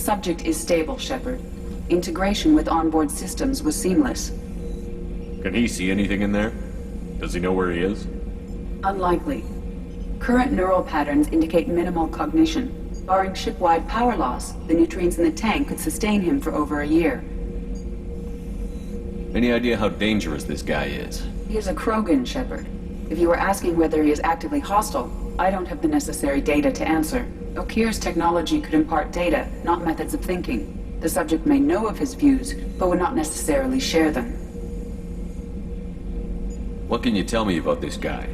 subject is stable, Shepard. Integration with onboard systems was seamless. Can he see anything in there? Does he know where he is? Unlikely. Current neural patterns indicate minimal cognition. Barring ship-wide power loss, the nutrients in the tank could sustain him for over a year. Any idea how dangerous this guy is? He is a Krogan, Shepard. If you were asking whether he is actively hostile, I don't have the necessary data to answer. Okeer's technology could impart data, not methods of thinking. The subject may know of his views, but would not necessarily share them. What can you tell me about this guy?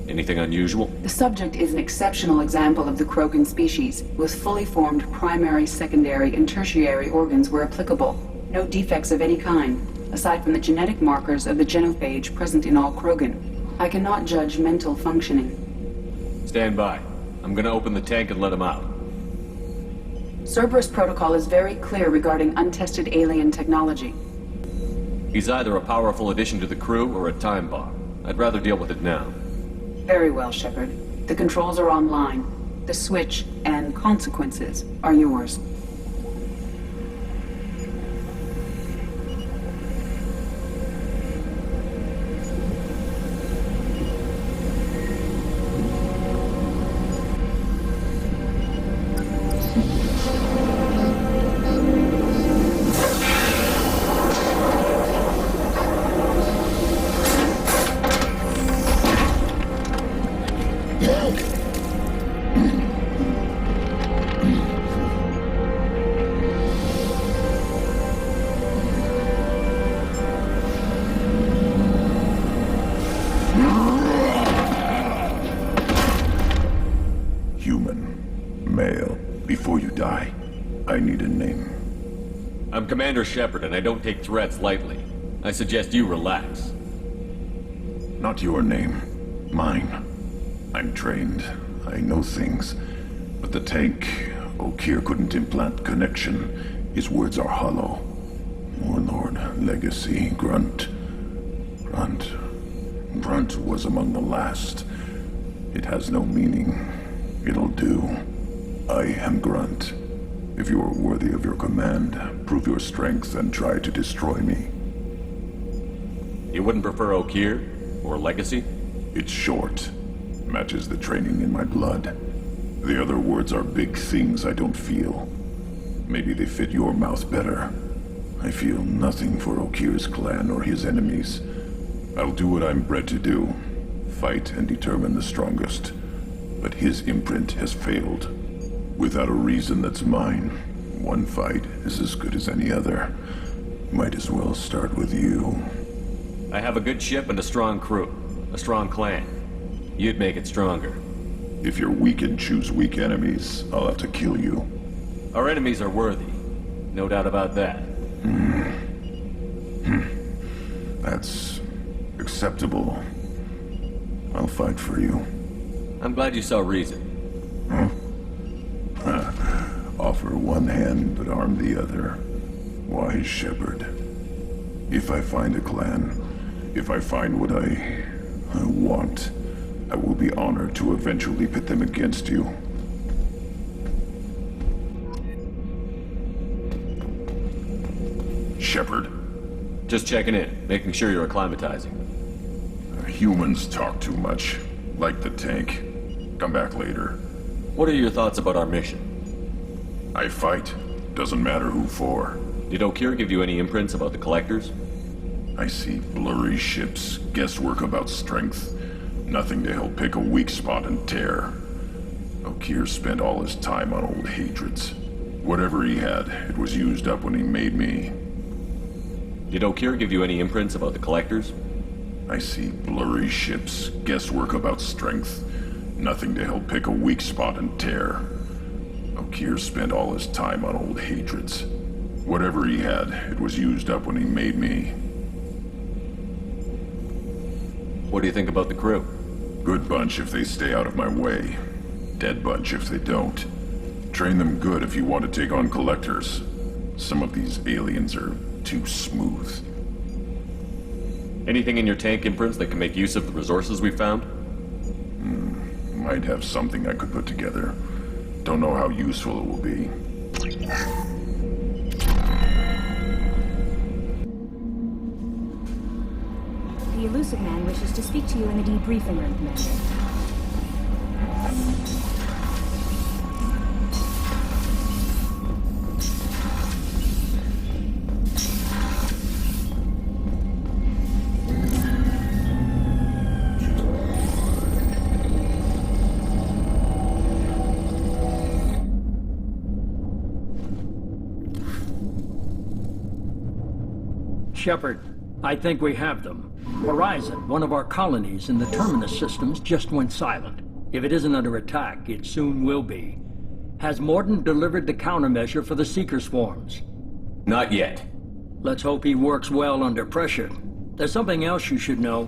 Anything unusual? The subject is an exceptional example of the Krogan species, with fully formed primary, secondary, and tertiary organs where applicable. No defects of any kind, aside from the genetic markers of the genophage present in all Krogan. I cannot judge mental functioning. Stand by. I'm gonna open the tank and let him out. Cerberus protocol is very clear regarding untested alien technology. He's either a powerful addition to the crew or a time bomb. I'd rather deal with it now. Very well, Shepard. The controls are online. The switch and consequences are yours. Commander Shepard, and I don't take threats lightly. I suggest you relax. Not your name. Mine. I'm trained. I know things. But the tank, Okeer couldn't implant connection. His words are hollow. Warlord, Legacy, Grunt. Grunt was among the last. It has no meaning. It'll do. I am Grunt. If you are worthy of your command, prove your strength and try to destroy me. You wouldn't prefer Okeer? Or Legacy? It's short. Matches the training in my blood. The other words are big things I don't feel. Maybe they fit your mouth better. I feel nothing for Okeer's clan or his enemies. I'll do what I'm bred to do. Fight and determine the strongest. But his imprint has failed. Without a reason that's mine, one fight is as good as any other. Might as well start with you. I have a good ship and a strong crew. A strong clan. You'd make it stronger. If you're weak and choose weak enemies, I'll have to kill you. Our enemies are worthy. No doubt about that. That's acceptable. I'll fight for you. I'm glad you saw reason. Offer one hand, but arm the other. Wise Shepard. If I find a clan, if I find what I want, I will be honored to eventually pit them against you. Shepard. Just checking in, making sure you're acclimatizing. Humans talk too much. Like the tank. Come back later. What are your thoughts about our mission? I fight. Doesn't matter who for. Did Okeer give you any imprints about the Collectors? I see blurry ships, guesswork about strength. Nothing to help pick a weak spot and tear. Okeer spent all his time on old hatreds. Whatever he had, it was used up when he made me. Did Okeer give you any imprints about the Collectors? I see blurry ships, guesswork about strength. Nothing to help pick a weak spot and tear. Okeer spent all his time on old hatreds. Whatever he had, it was used up when he made me. What do you think about the crew? Good bunch if they stay out of my way. Dead bunch if they don't. Train them good if you want to take on Collectors. Some of these aliens are too smooth. Anything in your tank imprints that can make use of the resources we found? Might have something I could put together. Don't know how useful it will be. Illusive Man wishes to speak to you in the debriefing room, Commander. Shepard, I think we have them. Horizon, one of our colonies in the Terminus systems, just went silent. If it isn't under attack, it soon will be. Has Mordin delivered the countermeasure for the Seeker swarms? Not yet. Let's hope he works well under pressure. There's something else you should know.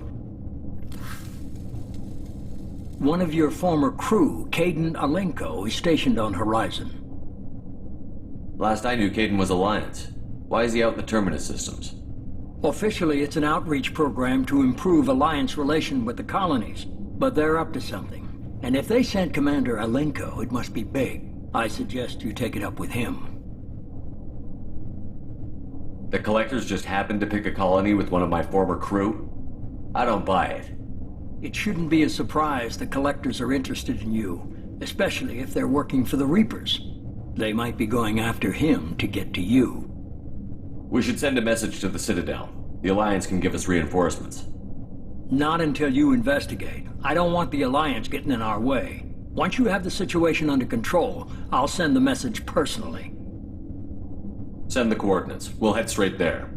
One of your former crew, Caden Alenko, is stationed on Horizon. Last I knew, Caden was Alliance. Why is he out in the Terminus systems? Officially, it's an outreach program to improve Alliance relation with the colonies, but they're up to something. And if they sent Commander Alenko, it must be big. I suggest you take it up with him. The Collectors just happened to pick a colony with one of my former crew? I don't buy it. It shouldn't be a surprise the Collectors are interested in you, especially if they're working for the Reapers. They might be going after him to get to you. We should send a message to the Citadel. The Alliance can give us reinforcements. Not until you investigate. I don't want the Alliance getting in our way. Once you have the situation under control, I'll send the message personally. Send the coordinates. We'll head straight there.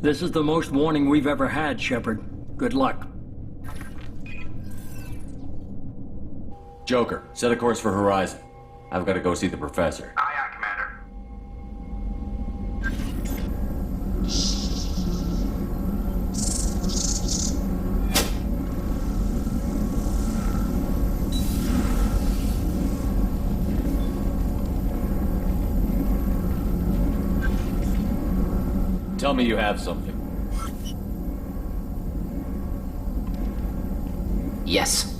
This is the most warning we've ever had, Shepard. Good luck. Joker, set a course for Horizon. I've got to go see the Professor. Aye, aye, Commander. Tell me you have something. Yes.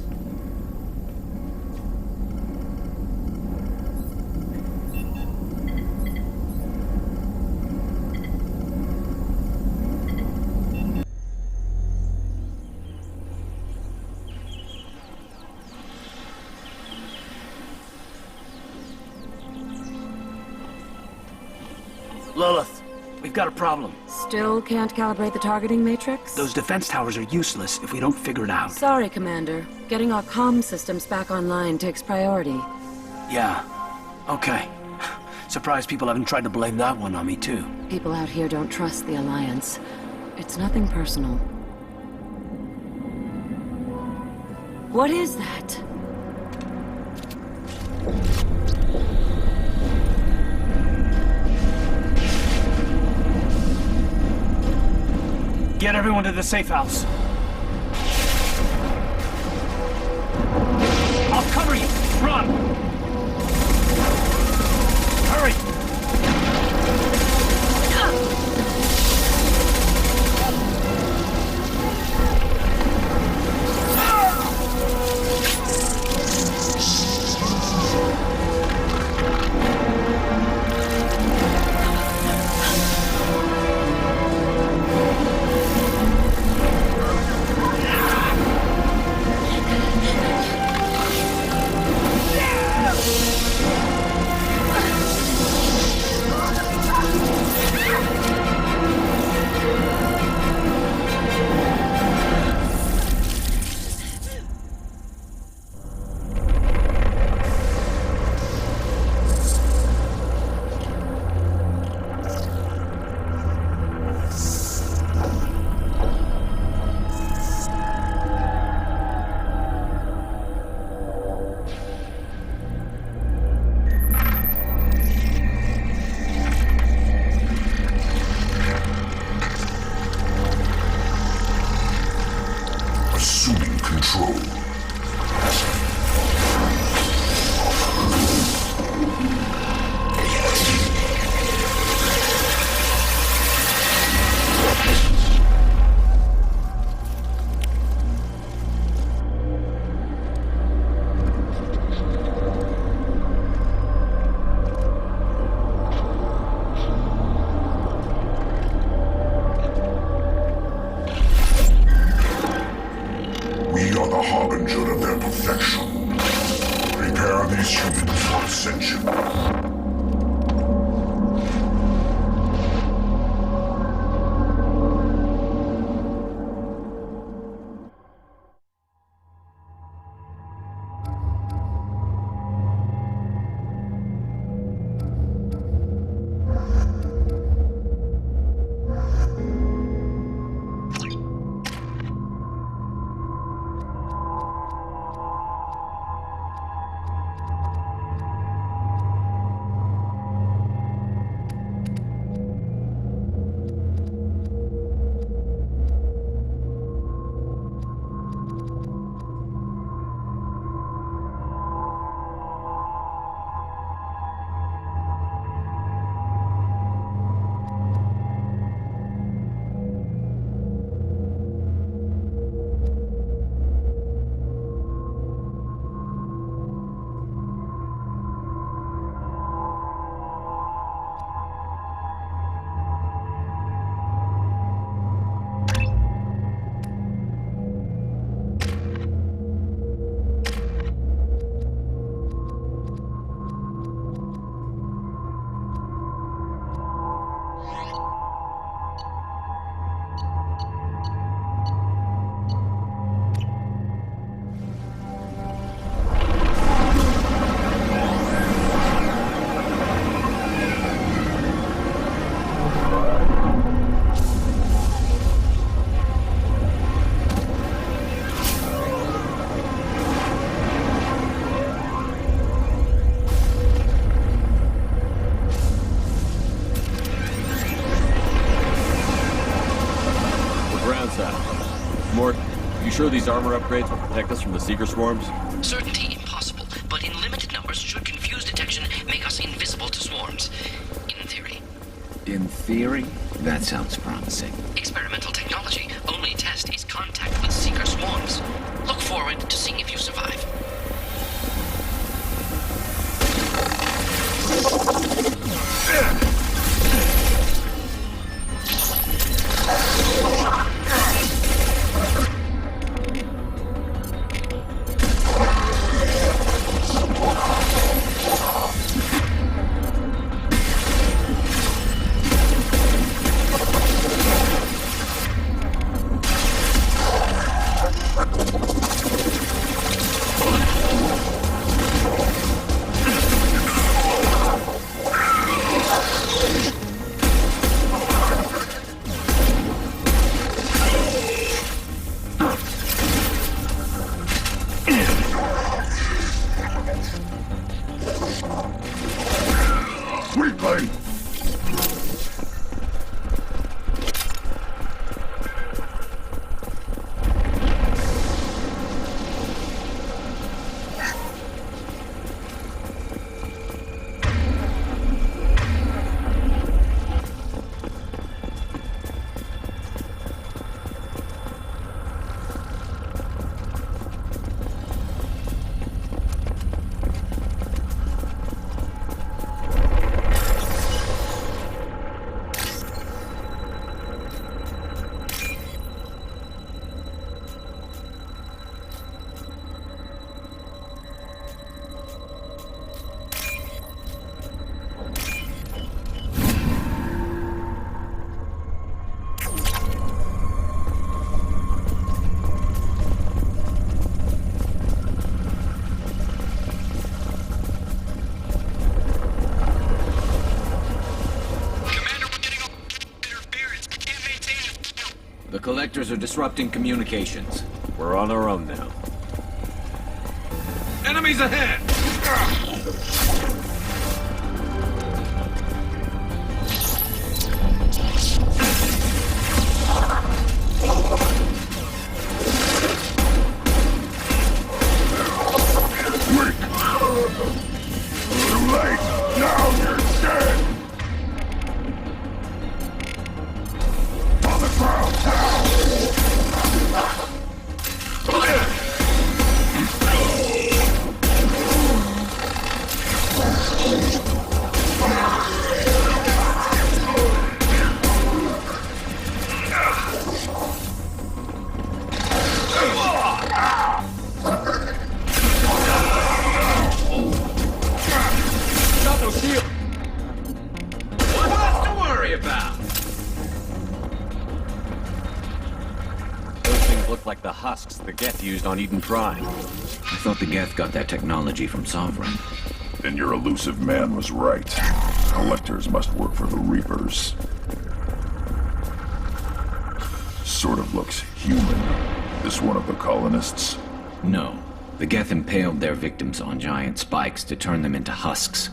Lilith, we've got a problem. Still can't calibrate the targeting matrix? Those defense towers are useless if we don't figure it out. Sorry, Commander. Getting our comm systems back online takes priority. Yeah. Okay. Surprised people haven't tried to blame that one on me, too. People out here don't trust the Alliance. It's nothing personal. What is that? Get everyone to the safe house. I'll cover you. Run! Hurry! is human for ascension. Sure these armor upgrades will protect us from the Seeker swarms? Certainty impossible, but in limited numbers should confuse detection, make us invisible to swarms. In theory. In theory? That sounds promising. Experimental technology. Only test is contact with Seeker swarms. Look forward to seeing if you survive. The collectors are disrupting communications. We're on our own now. Enemies ahead! stuff like the husks the Geth used on Eden Prime. I thought the Geth got that technology from Sovereign. Then your Illusive Man was right. Collectors must work for the Reapers. Sort of looks human. This one of the colonists? No. The Geth impaled their victims on giant spikes to turn them into husks.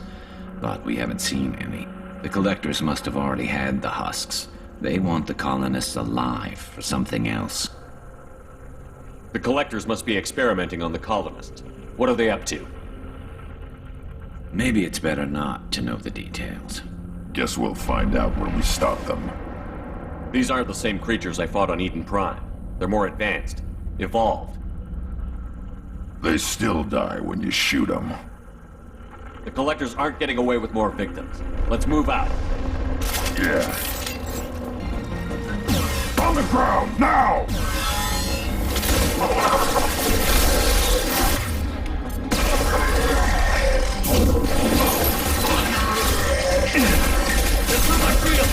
But we haven't seen any. The Collectors must have already had the husks. They want the colonists alive for something else. The Collectors must be experimenting on the colonists. What are they up to? Maybe it's better not to know the details. Guess we'll find out when we stop them. These aren't the same creatures I fought on Eden Prime. They're more advanced. Evolved. They still die when you shoot them. The Collectors aren't getting away with more victims. Let's move out. Yeah. On the ground, now! This is my freedom!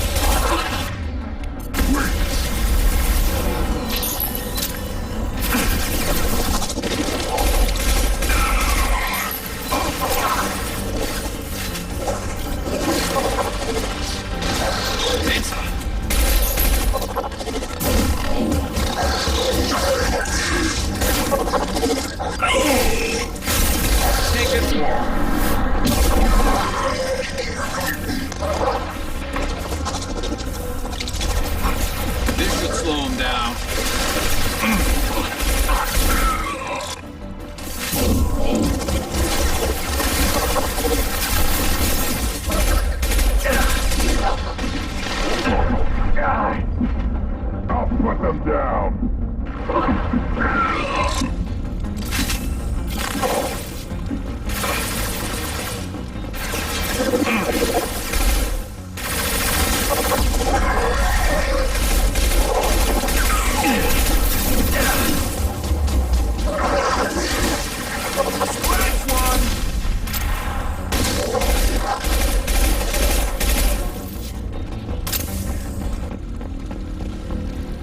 This should slow him down. I'll put them down.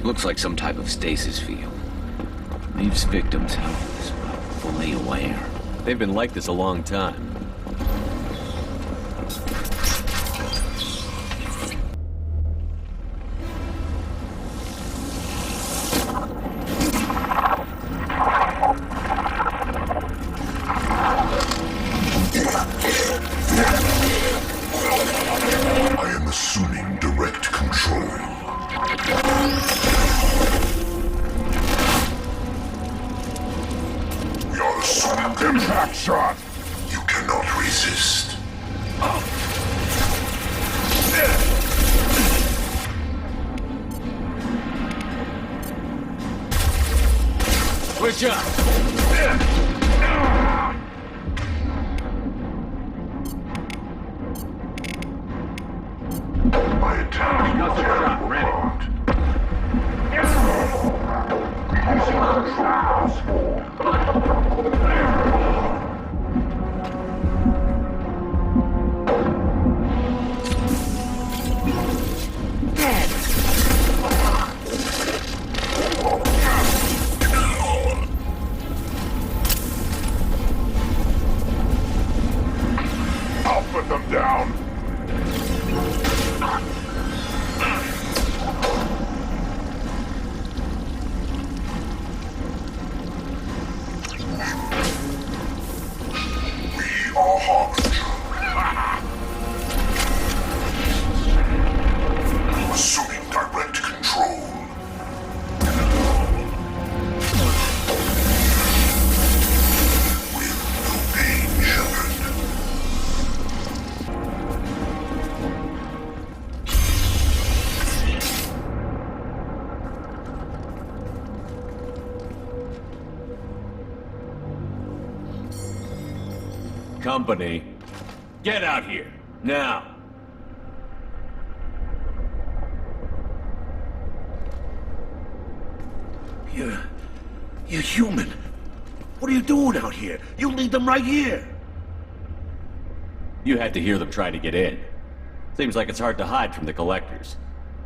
Looks like some type of stasis field. Leaves victims helpless, but fully aware. They've been like this a long time. I am assuming direct control. We are assuming Impact shot! you cannot resist. Switch up! My attack is shot ready. I'll put them down. We are harbinger. Assuming direct control. With no pain, Shepard. Company, get out here, now! You're human. What are you doing out here? You lead them right here. You had to hear them trying to get in. Seems like it's hard to hide from the Collectors.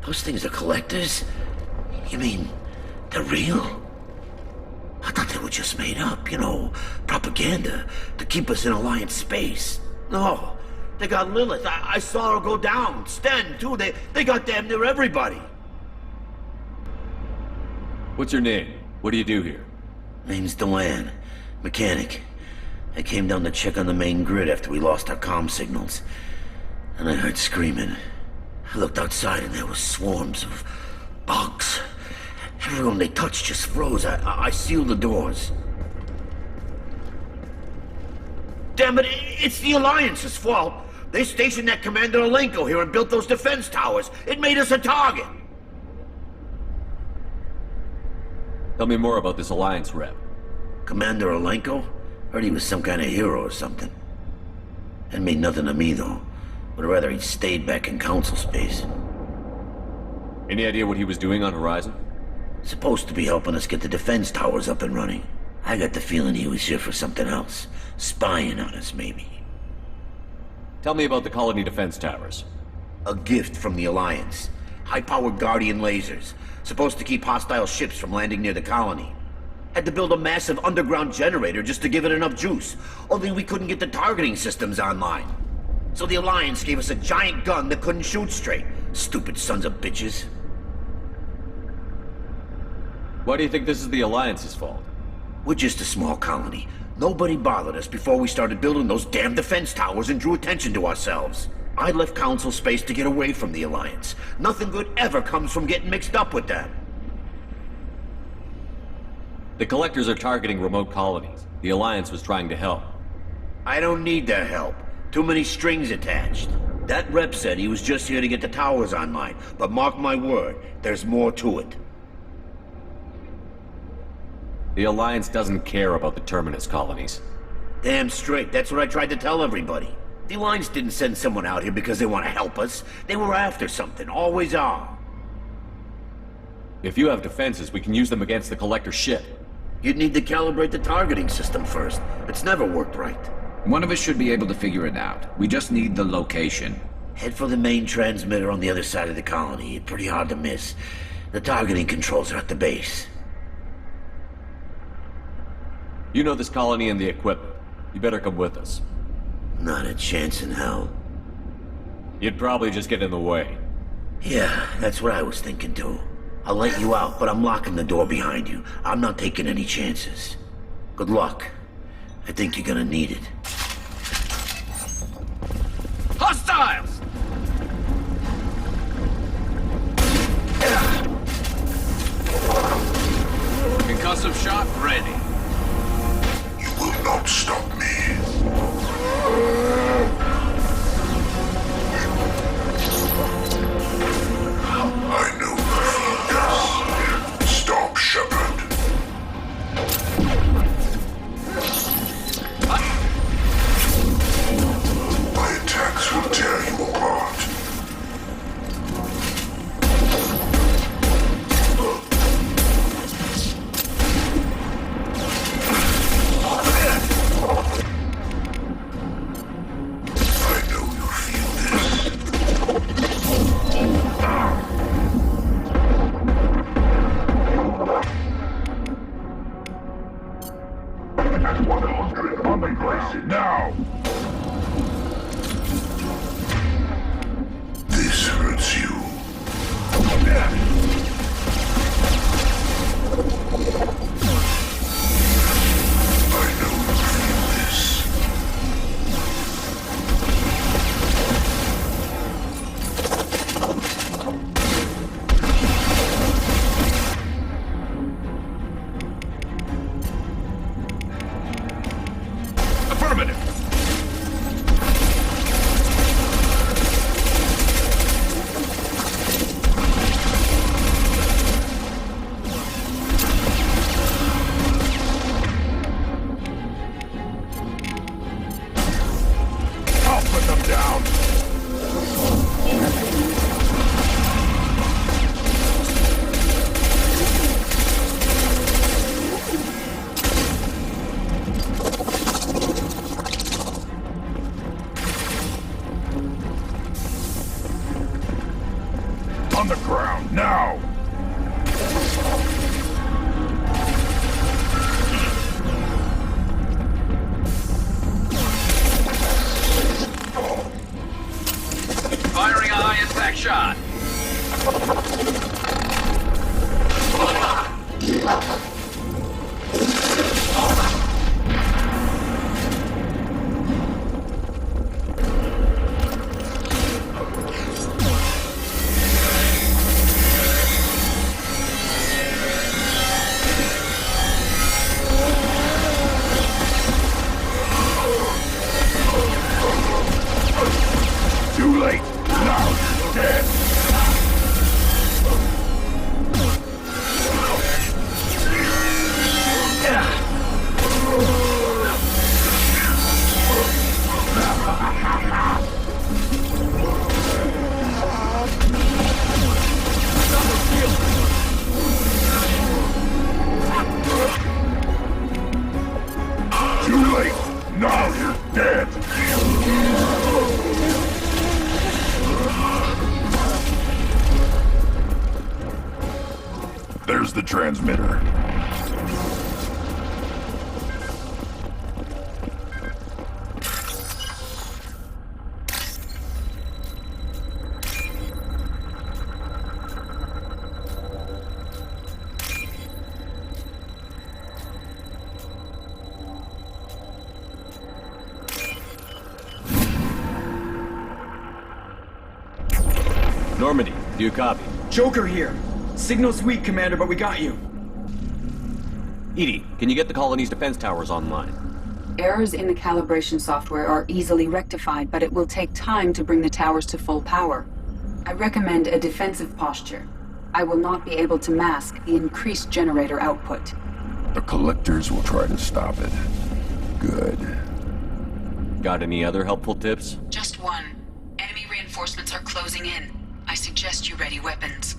Those things are collectors? You mean, they're real? just made up, you know, propaganda to keep us in Alliance space. No, they got Lilith. I saw her go down. Sten, too. They got damn near everybody. What's your name? What do you do here? Name's Delan. Mechanic. I came down to check on the main grid after we lost our comm signals. And I heard screaming. I looked outside and there was swarms of bugs. Everyone they touched just froze. I sealed the doors. Damn it, it's the Alliance's fault. They stationed that Commander Alenko here and built those defense towers. It made us a target. Tell me more about this Alliance rep. Commander Alenko? Heard he was some kind of hero or something. That mean nothing to me, though. Would rather he'd stayed back in Council space. Any idea what he was doing on Horizon? Supposed to be helping us get the defense towers up and running. I got the feeling he was here for something else. Spying on us, maybe. Tell me about the colony defense towers. A gift from the Alliance. High-powered Guardian lasers. Supposed to keep hostile ships from landing near the colony. Had to build a massive underground generator just to give it enough juice. Only we couldn't get the targeting systems online. So the Alliance gave us a giant gun that couldn't shoot straight. Stupid sons of bitches. Why do you think this is the Alliance's fault? We're just a small colony. Nobody bothered us before we started building those damn defense towers and drew attention to ourselves. I left Council space to get away from the Alliance. Nothing good ever comes from getting mixed up with them. The Collectors are targeting remote colonies. The Alliance was trying to help. I don't need their help. Too many strings attached. That rep said he was just here to get the towers online, but mark my word, there's more to it. The Alliance doesn't care about the Terminus colonies. Damn straight, that's what I tried to tell everybody. The Alliance didn't send someone out here because they want to help us. They were after something, always are. If you have defenses, we can use them against the Collector ship. You'd need to calibrate the targeting system first. It's never worked right. One of us should be able to figure it out. We just need the location. Head for the main transmitter on the other side of the colony. Pretty hard to miss. The targeting controls are at the base. You know this colony and the equipment. You better come with us. Not a chance in hell. You'd probably just get in the way. Yeah, that's what I was thinking too. I'll let you out, but I'm locking the door behind you. I'm not taking any chances. Good luck. I think you're gonna need it. Hostiles! Concussive shot ready. You will not stop me. I know the feel. Stop, Shepard. My attacks will tear you apart. I know you feel this. At 100 on the ground now. This hurts you. I know you feel this. Affirmative! I'll put them down. On the ground, now! impact shot! Too late! Now you're dead! Too late! Now you're dead! There's the transmitter. Normandy, do you copy? Joker here. Signal's weak, Commander, but we got you. Edie, can you get the colony's defense towers online? Errors in the calibration software are easily rectified, but it will take time to bring the towers to full power. I recommend a defensive posture. I will not be able to mask the increased generator output. The collectors will try to stop it. Good. Got any other helpful tips? Just one. Enemy reinforcements are closing in. I suggest you ready weapons.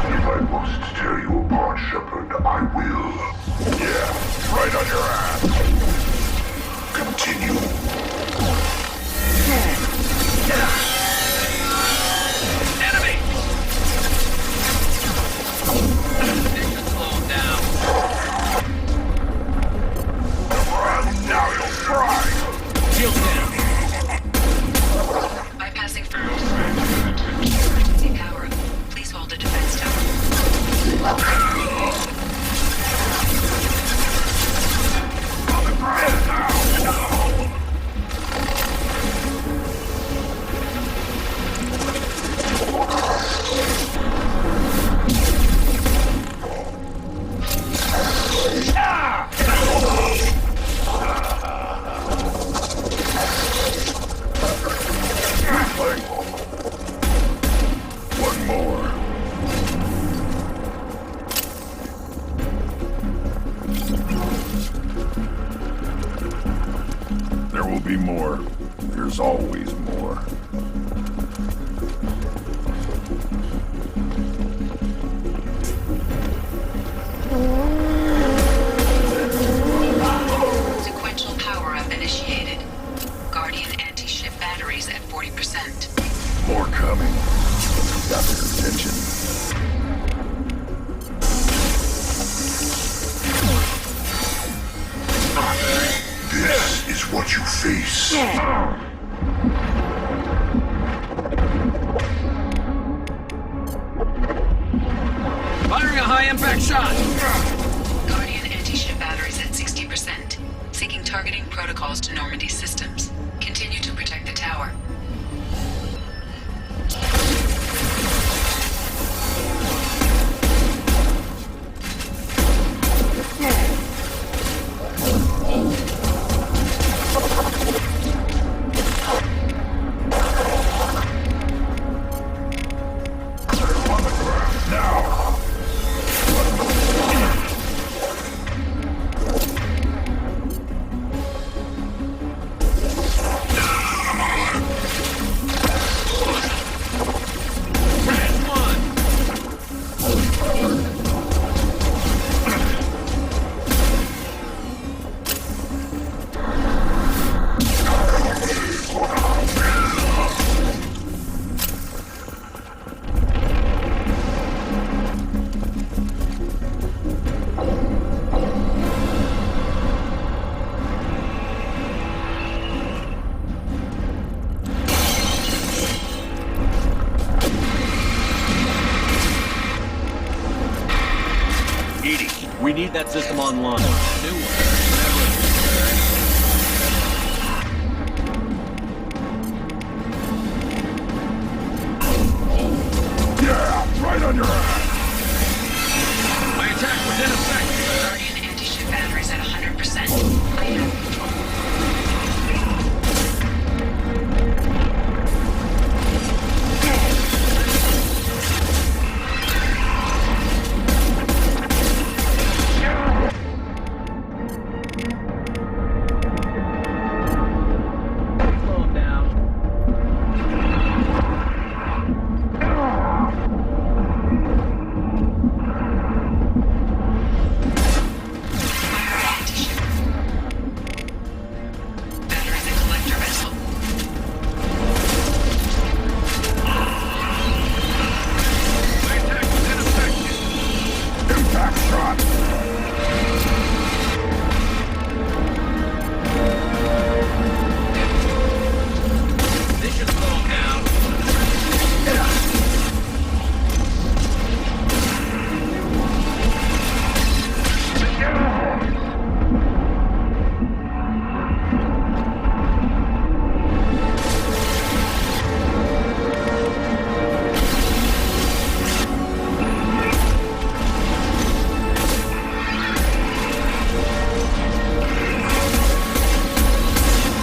If I must tear you apart, Shepard, I will. Yeah, right on your ass. Continue. Enemy! They should slow him down. Now you'll try. Shields down. Bypassing first. Emergency power up. Please hold the defense tower. On the ground now. One more. There will be more. There's always more. Sequential power-up initiated. Guardian anti-ship batteries at 40%. More coming. Got their attention. This is what you face. Firing a high-impact shot! Guardian anti-ship batteries at 60%. Seeking targeting protocols to Normandy systems. Continue to protect the tower. We need that system online. New one. Yeah, right on your ass. My attack was ineffective. Guardian anti-ship batteries at 100%. I have control. Slow him down. Anti-ship. Batteries and collector vessel. My attack was ineffective. Impact shot. This should slow him down.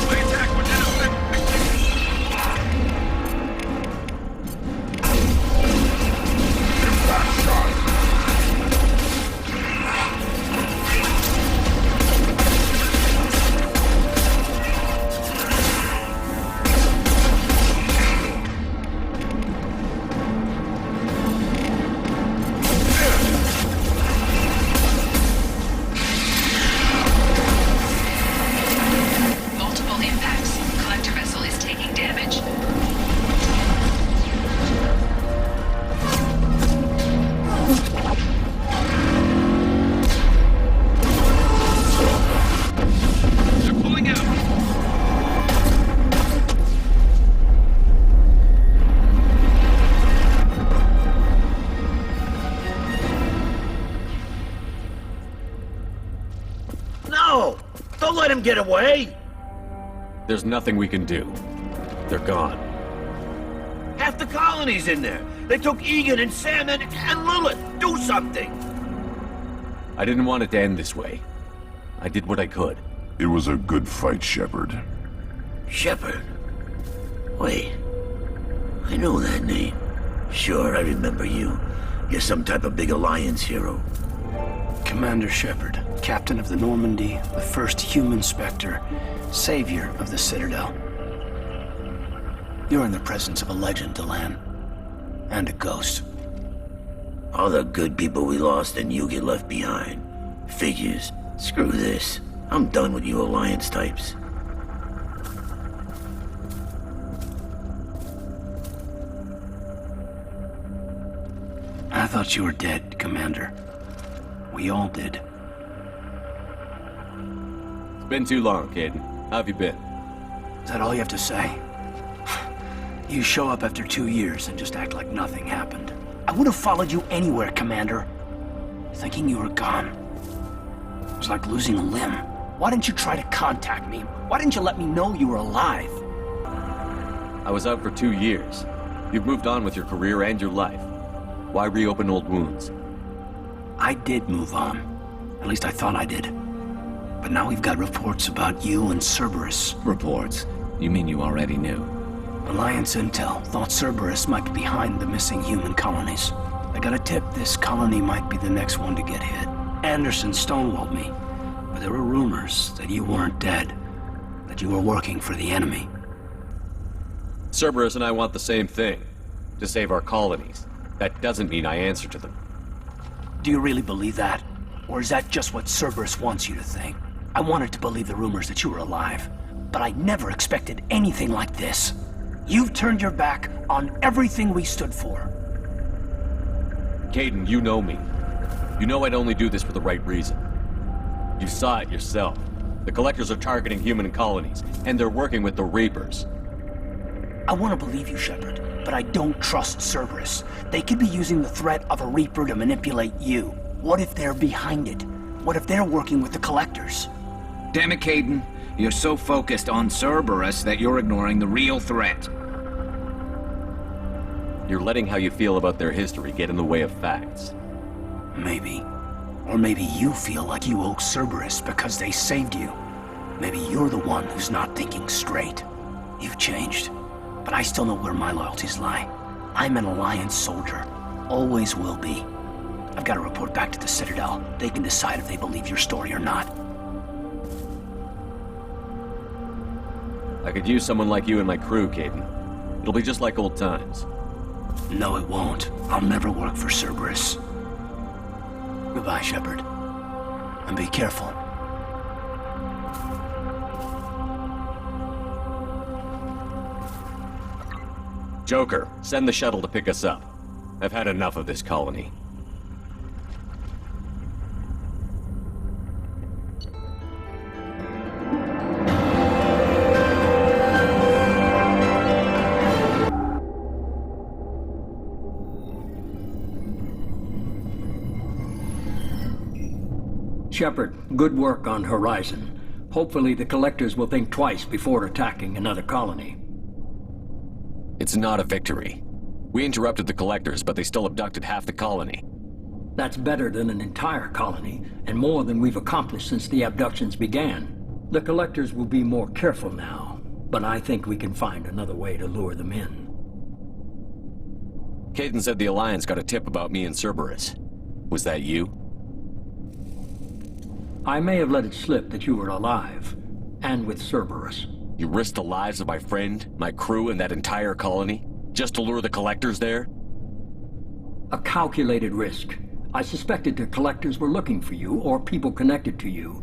My attack was ineffective. Impact shot. Multiple impacts. Collector vessel is taking damage. They're pulling out. No! Don't let him get away! There's nothing we can do. They're gone. Half the colony's in there. They took Egan and Sam and Lilith. Do something! I didn't want it to end this way. I did what I could. It was a good fight, Shepard. Shepard. Wait. I know that name. Sure, I remember you. You're some type of big Alliance hero. Commander Shepard, captain of the Normandy, the first human Spectre, savior of the Citadel. You're in the presence of a legend, Delan. And a ghost. All the good people we lost and you get left behind. Figures. Screw this. I'm done with you Alliance types. I thought you were dead, Commander. We all did. It's been too long, Caden. How have you been? Is that all you have to say? You show up after 2 years and just act like nothing happened. I would have followed you anywhere, Commander. Thinking you were gone. It was like losing a limb. Why didn't you try to contact me? Why didn't you let me know you were alive? I was out for 2 years. You've moved on with your career and your life. Why reopen old wounds? I did move on. At least I thought I did. But now we've got reports about you and Cerberus. Reports? You mean you already knew? Alliance intel thought Cerberus might be behind the missing human colonies. I got a tip this colony might be the next one to get hit. Anderson stonewalled me. But there were rumors that you weren't dead. That you were working for the enemy. Cerberus and I want the same thing. To save our colonies. That doesn't mean I answer to them. Do you really believe that? Or is that just what Cerberus wants you to think? I wanted to believe the rumors that you were alive. But I never expected anything like this. You've turned your back on everything we stood for. Caden, you know me. You know I'd only do this for the right reason. You saw it yourself. The Collectors are targeting human colonies, and they're working with the Reapers. I want to believe you, Shepard, but I don't trust Cerberus. They could be using the threat of a Reaper to manipulate you. What if they're behind it? What if they're working with the collectors? Damn it, Caden. You're so focused on Cerberus that you're ignoring the real threat. You're letting how you feel about their history get in the way of facts. Maybe. Or maybe you feel like you owe Cerberus because they saved you. Maybe you're the one who's not thinking straight. You've changed. But I still know where my loyalties lie. I'm an Alliance soldier. Always will be. I've got to report back to the Citadel. They can decide if they believe your story or not. I could use someone like you in my crew, Caden. It'll be just like old times. No, it won't. I'll never work for Cerberus. Goodbye, Shepard. And be careful. Joker, send the shuttle to pick us up. I've had enough of this colony. Shepard, good work on Horizon. Hopefully the Collectors will think twice before attacking another colony. It's not a victory. We interrupted the Collectors, but they still abducted half the colony. That's better than an entire colony, and more than we've accomplished since the abductions began. The Collectors will be more careful now, but I think we can find another way to lure them in. Caden said the Alliance got a tip about me and Cerberus. Was that you? I may have let it slip that you were alive, and with Cerberus. You risked the lives of my friend, my crew, and that entire colony? Just to lure the Collectors there? A calculated risk. I suspected the Collectors were looking for you, or people connected to you.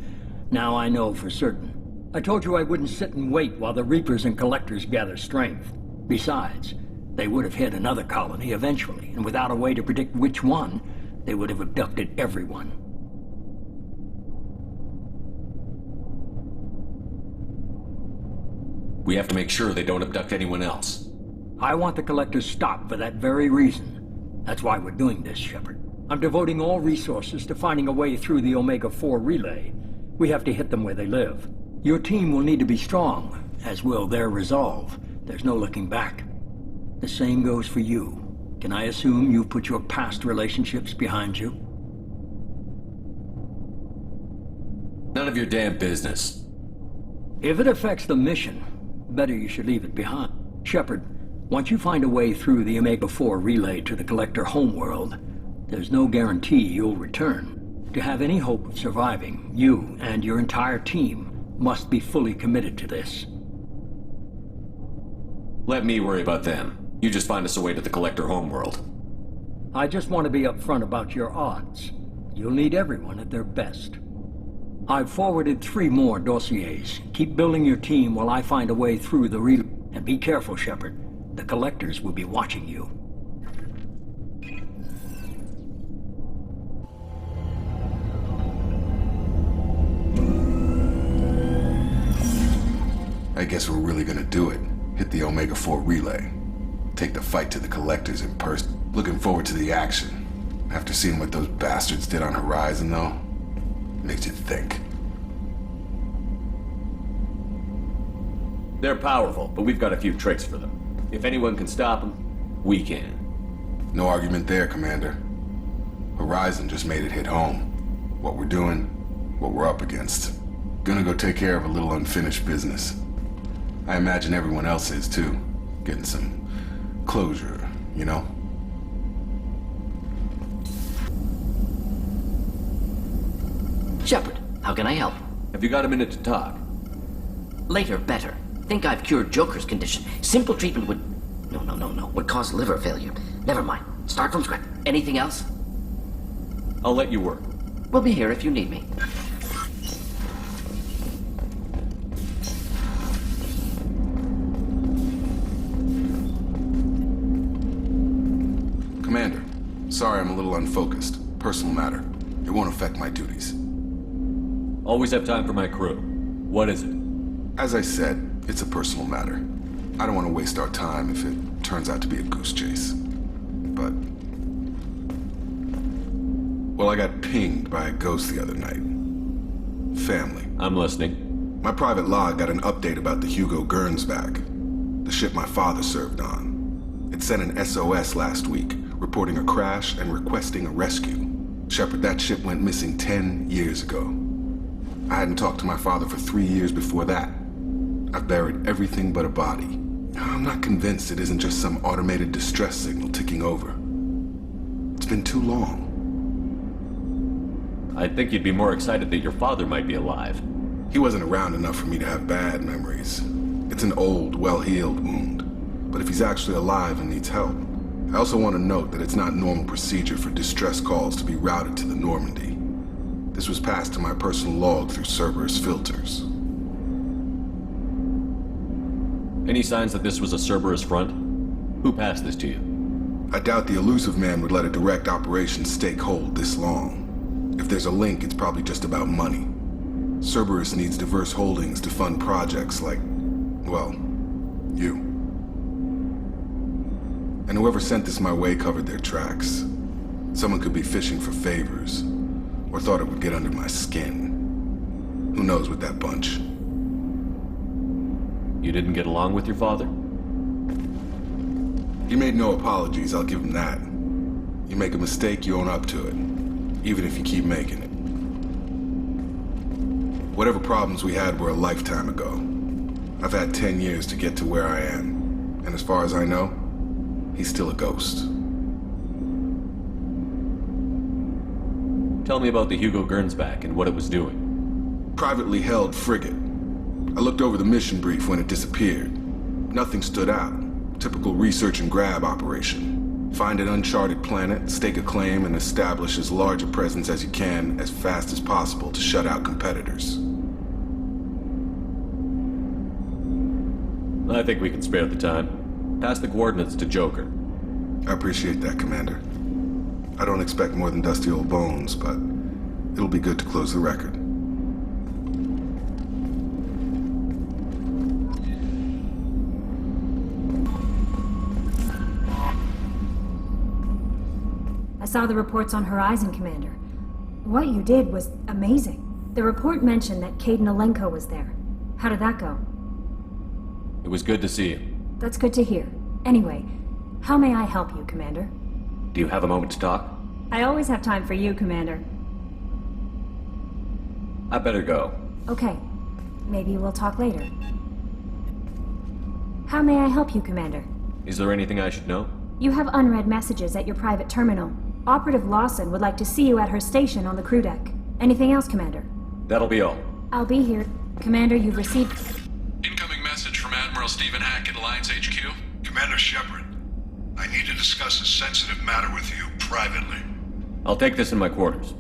Now I know for certain. I told you I wouldn't sit and wait while the Reapers and Collectors gather strength. Besides, they would have hit another colony eventually, and without a way to predict which one, they would have abducted everyone. We have to make sure they don't abduct anyone else. I want the Collectors stopped for that very reason. That's why we're doing this, Shepard. I'm devoting all resources to finding a way through the Omega-4 relay. We have to hit them where they live. Your team will need to be strong, as will their resolve. There's no looking back. The same goes for you. Can I assume you've put your past relationships behind you? None of your damn business. If it affects the mission, better you should leave it behind. Shepard, once you find a way through the Omega-4 relay to the Collector homeworld, there's no guarantee you'll return. To have any hope of surviving, you and your entire team must be fully committed to this. Let me worry about them. You just find us a way to the Collector homeworld. I just want to be upfront about your odds. You'll need everyone at their best. I've forwarded 3 more dossiers. Keep building your team while I find a way through the relay. And be careful, Shepard. The Collectors will be watching you. I guess we're really gonna do it. Hit the Omega-4 relay. Take the fight to the Collectors in person. Looking forward to the action. After seeing what those bastards did on Horizon, though, makes you think. They're powerful, but we've got a few tricks for them. If anyone can stop them, we can. No argument there, Commander. Horizon just made it hit home. What we're doing, what we're up against. Gonna go take care of a little unfinished business. I imagine everyone else is too. Getting some closure, you know? Shepard, how can I help? Have you got a minute to talk? Later, better. Think I've cured Joker's condition. Simple treatment would... No. Would cause liver failure. Never mind. Start from scratch. Anything else? I'll let you work. We'll be here if you need me. Commander, sorry I'm a little unfocused. Personal matter. It won't affect my duties. Always have time for my crew. What is it? As I said, it's a personal matter. I don't want to waste our time if it turns out to be a goose chase. But Well, I got pinged by a ghost the other night. Family. I'm listening. My private log got an update about the Hugo Gernsback, the ship my father served on. It sent an SOS last week, reporting a crash and requesting a rescue. Shepard, that ship went missing 10 years ago. I hadn't talked to my father for 3 years before that. I've buried everything but a body. I'm not convinced it isn't just some automated distress signal ticking over. It's been too long. I'd think you'd be more excited that your father might be alive. He wasn't around enough for me to have bad memories. It's an old, well-healed wound. But if he's actually alive and needs help, I also want to note that it's not normal procedure for distress calls to be routed to the Normandy. This was passed to my personal log through Cerberus filters. Any signs that this was a Cerberus front? Who passed this to you? I doubt the Illusive Man would let a direct operations stake hold this long. If there's a link, it's probably just about money. Cerberus needs diverse holdings to fund projects like, well, you. And whoever sent this my way covered their tracks. Someone could be fishing for favors, or thought it would get under my skin. Who knows with that bunch? You didn't get along with your father? He made no apologies, I'll give him that. You make a mistake, you own up to it, even if you keep making it. Whatever problems we had were a lifetime ago. I've had 10 years to get to where I am, and as far as I know, he's still a ghost. Tell me about the Hugo Gernsback and what it was doing. Privately held frigate. I looked over the mission brief when it disappeared. Nothing stood out. Typical research and grab operation. Find an uncharted planet, stake a claim, and establish as large a presence as you can as fast as possible to shut out competitors. I think we can spare the time. Pass the coordinates to Joker. I appreciate that, Commander. I don't expect more than dusty old bones, but it'll be good to close the record. I saw the reports on Horizon, Commander. What you did was amazing. The report mentioned that Caden Alenko was there. How did that go? It was good to see you. That's good to hear. Anyway, how may I help you, Commander? Do you have a moment to talk? I always have time for you, Commander. I better go. Okay. Maybe we'll talk later. How may I help you, Commander? Is there anything I should know? You have unread messages at your private terminal. Operative Lawson would like to see you at her station on the crew deck. Anything else, Commander? That'll be all. I'll be here. Commander, you've received... Incoming message from Admiral Stephen Hackett, Alliance HQ. Commander Shepard, I need to discuss a sensitive matter with you privately. I'll take this in my quarters.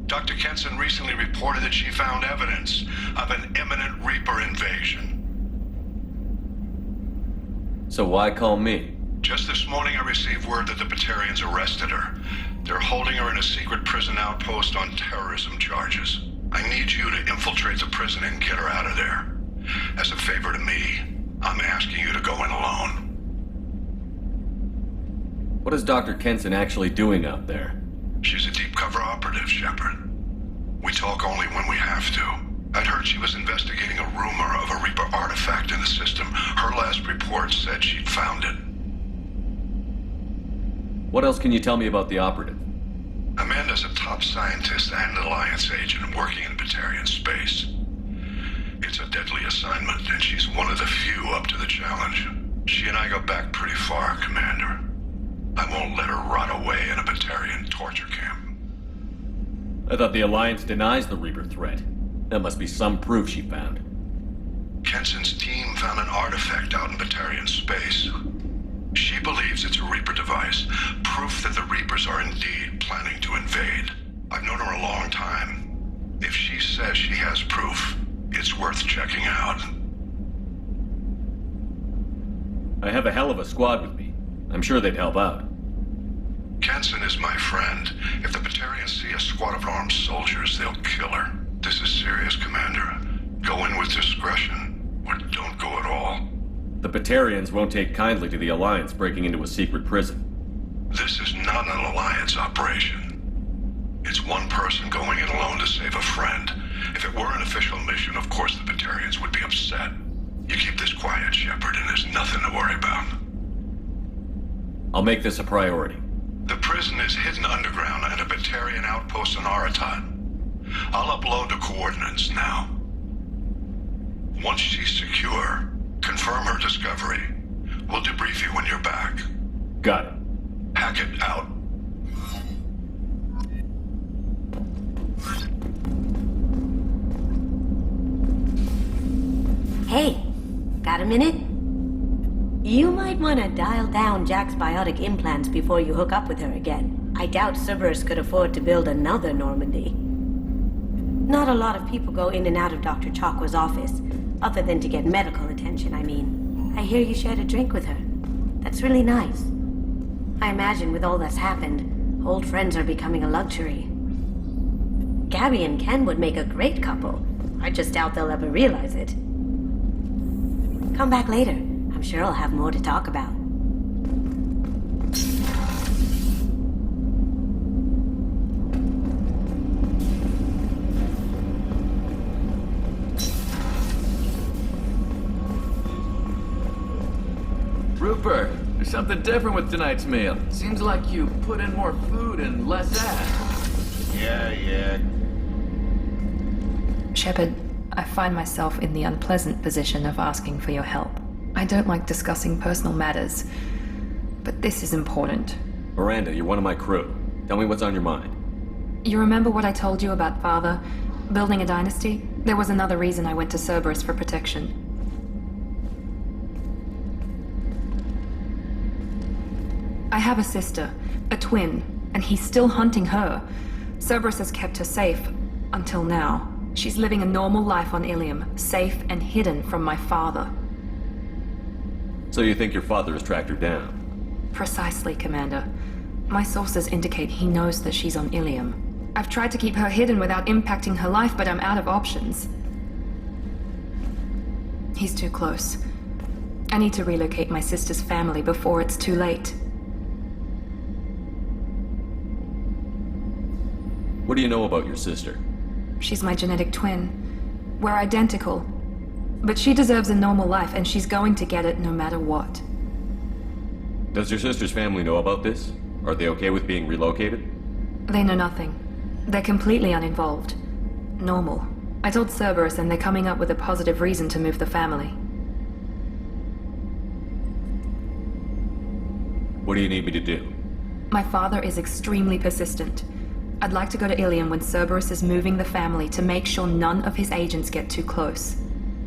Dr. Kenson recently reported that she found evidence of an imminent Reaper invasion. So why call me? Just this morning I received word that the Batarians arrested her. They're holding her in a secret prison outpost on terrorism charges. I need you to infiltrate the prison and get her out of there. As a favor to me, I'm asking you to go in alone. What is Dr. Kenson actually doing out there? She's a deep cover operative, Shepard. We talk only when we have to. I'd heard she was investigating a rumor of a Reaper artifact in the system. Her last report said she'd found it. What else can you tell me about the operative? Amanda's a top scientist and Alliance agent working in Batarian space. It's a deadly assignment, and she's one of the few up to the challenge. She and I go back pretty far, Commander. I won't let her rot away in a Batarian torture camp. I thought the Alliance denies the Reaper threat. That must be some proof she found. Kenson's team found an artifact out in Batarian space. She believes it's a Reaper device, proof that the Reapers are indeed planning to invade. I've known her a long time. If she says she has proof, it's worth checking out. I have a hell of a squad with me. I'm sure they'd help out. Kenson is my friend. If the Batarians see a squad of armed soldiers, they'll kill her. This is serious, Commander. Go in with discretion, or don't go at all. The Batarians won't take kindly to the Alliance breaking into a secret prison. This is not an Alliance operation. It's one person going in alone to save a friend. If it were an official mission, of course the Batarians would be upset. You keep this quiet, Shepard, and there's nothing to worry about. I'll make this a priority. The prison is hidden underground at a Batarian outpost on Aratat. I'll upload the coordinates now. Once she's secure, confirm her discovery. We'll debrief you when you're back. Got it. Hackett out. Hey, got a minute? You might want to dial down Jack's biotic implants before you hook up with her again. I doubt Cerberus could afford to build another Normandy. Not a lot of people go in and out of Dr. Chakwa's office, other than to get medical attention, I mean. I hear you shared a drink with her. That's really nice. I imagine with all that's happened, old friends are becoming a luxury. Gabby and Ken would make a great couple. I just doubt they'll ever realize it. Come back later. I'm sure I'll have more to talk about. Rupert, there's something different with tonight's meal. Seems like you put in more food and less ass. Yeah. Shepard, I find myself in the unpleasant position of asking for your help. I don't like discussing personal matters, but this is important. Miranda, you're one of my crew. Tell me what's on your mind. You remember what I told you about Father? Building a dynasty? There was another reason I went to Cerberus for protection. I have a sister, a twin, and he's still hunting her. Cerberus has kept her safe, until now. She's living a normal life on Ilium, safe and hidden from my father. So you think your father has tracked her down? Precisely, Commander. My sources indicate he knows that she's on Ilium. I've tried to keep her hidden without impacting her life, but I'm out of options. He's too close. I need to relocate my sister's family before it's too late. What do you know about your sister? She's my genetic twin. We're identical. But she deserves a normal life, and she's going to get it no matter what. Does your sister's family know about this? Are they okay with being relocated? They know nothing. They're completely uninvolved. Normal. I told Cerberus, and they're coming up with a positive reason to move the family. What do you need me to do? My father is extremely persistent. I'd like to go to Ilium when Cerberus is moving the family to make sure none of his agents get too close.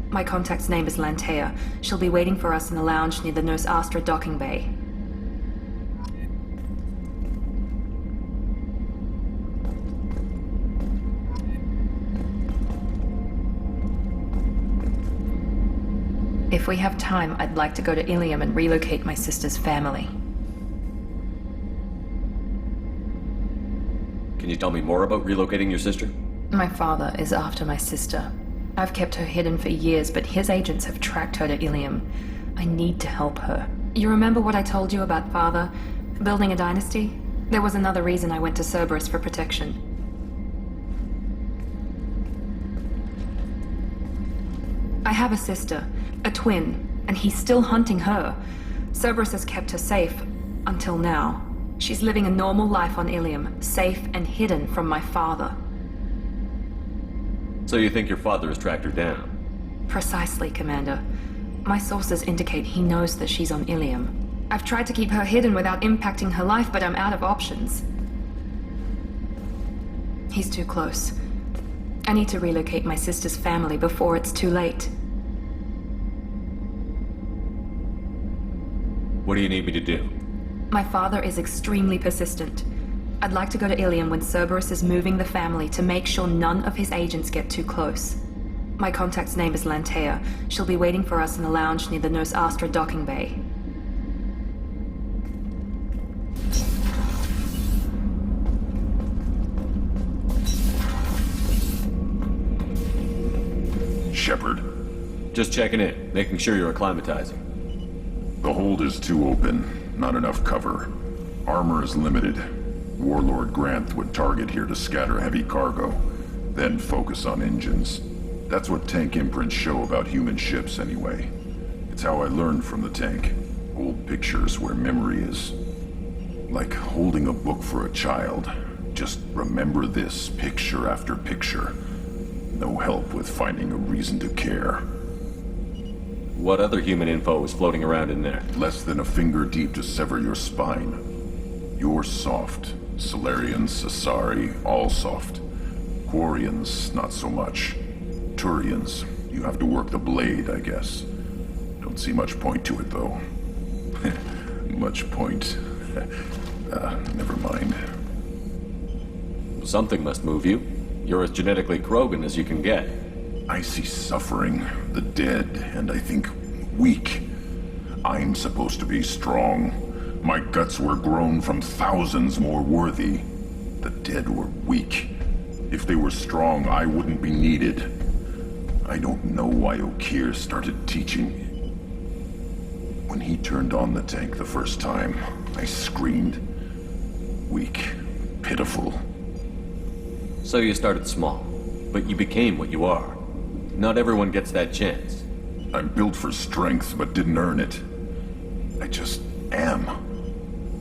My contact's name is Lantea. She'll be waiting for us in the lounge near the Nurse Astra docking bay. If we have time, I'd like to go to Ilium and relocate my sister's family. Can you tell me more about relocating your sister? My father is after my sister. I've kept her hidden for years, but his agents have tracked her to Ilium. I need to help her. You remember what I told you about Father? Building a dynasty? There was another reason I went to Cerberus for protection. I have a sister, a twin, and he's still hunting her. Cerberus has kept her safe, until now. She's living a normal life on Ilium, safe and hidden from my father. So you think your father has tracked her down? Precisely, Commander. My sources indicate he knows that she's on Ilium. I've tried to keep her hidden without impacting her life, but I'm out of options. He's too close. I need to relocate my sister's family before it's too late. What do you need me to do? My father is extremely persistent. I'd like to go to Ilium when Cerberus is moving the family to make sure none of his agents get too close. My contact's name is Lantea. She'll be waiting for us in the lounge near the Nos Astra docking bay. Shepard. Just checking in, making sure you're acclimatizing. The hold is too open. Not enough cover. Armor is limited. Warlord Granth would target here to scatter heavy cargo, then focus on engines. That's what tank imprints show about human ships anyway. It's how I learned from the tank. Old pictures where memory is. Like holding a book for a child. Just remember this picture after picture. No help with finding a reason to care. What other human info is floating around in there? Less than a finger deep to sever your spine. You're soft. Solarians, Asari, all soft. Quarians, not so much. Turians, you have to work the blade, I guess. Don't see much point to it, though. Much point. Never mind. Something must move you. You're as genetically Krogan as you can get. I see suffering, the dead, and I think weak. I'm supposed to be strong. My guts were grown from thousands more worthy. The dead were weak. If they were strong, I wouldn't be needed. I don't know why Okeer started teaching. When he turned on the tank the first time, I screamed. Weak, pitiful. So you started small, but you became what you are. Not everyone gets that chance. I'm built for strength, but didn't earn it. I just am.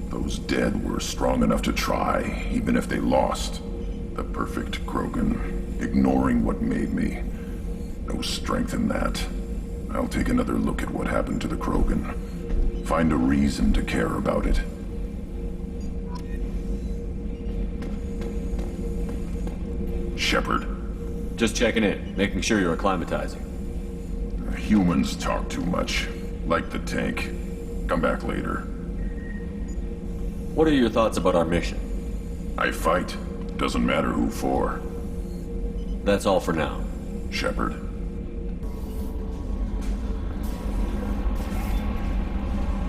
Those dead were strong enough to try, even if they lost. The perfect Krogan, ignoring what made me. No strength in that. I'll take another look at what happened to the Krogan. Find a reason to care about it. Shepard. Just checking in, making sure you're acclimatizing. Humans talk too much. Like the tank. Come back later. What are your thoughts about our mission? I fight. Doesn't matter who for. That's all for now. Shepard.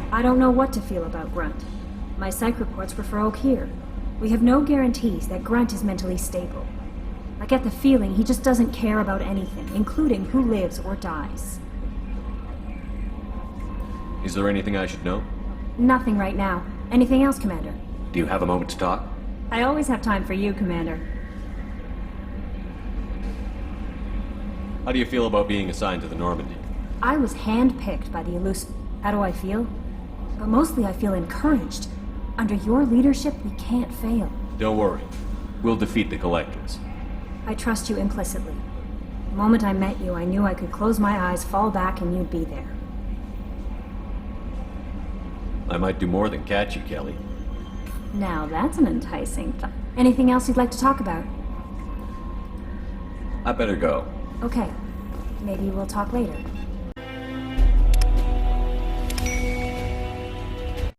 I don't know what to feel about Grunt. My psych reports prefer Okeer. We have no guarantees that Grunt is mentally stable. I get the feeling he just doesn't care about anything, including who lives or dies. Is there anything I should know? Nothing right now. Anything else, Commander? Do you have a moment to talk? I always have time for you, Commander. How do you feel about being assigned to the Normandy? I was handpicked by the Illusive... How do I feel? But mostly I feel encouraged. Under your leadership, we can't fail. Don't worry. We'll defeat the Collectors. I trust you implicitly. The moment I met you, I knew I could close my eyes, fall back, and you'd be there. I might do more than catch you, Kelly. Now that's an enticing thought. Anything else you'd like to talk about? I better go. Okay. Maybe we'll talk later.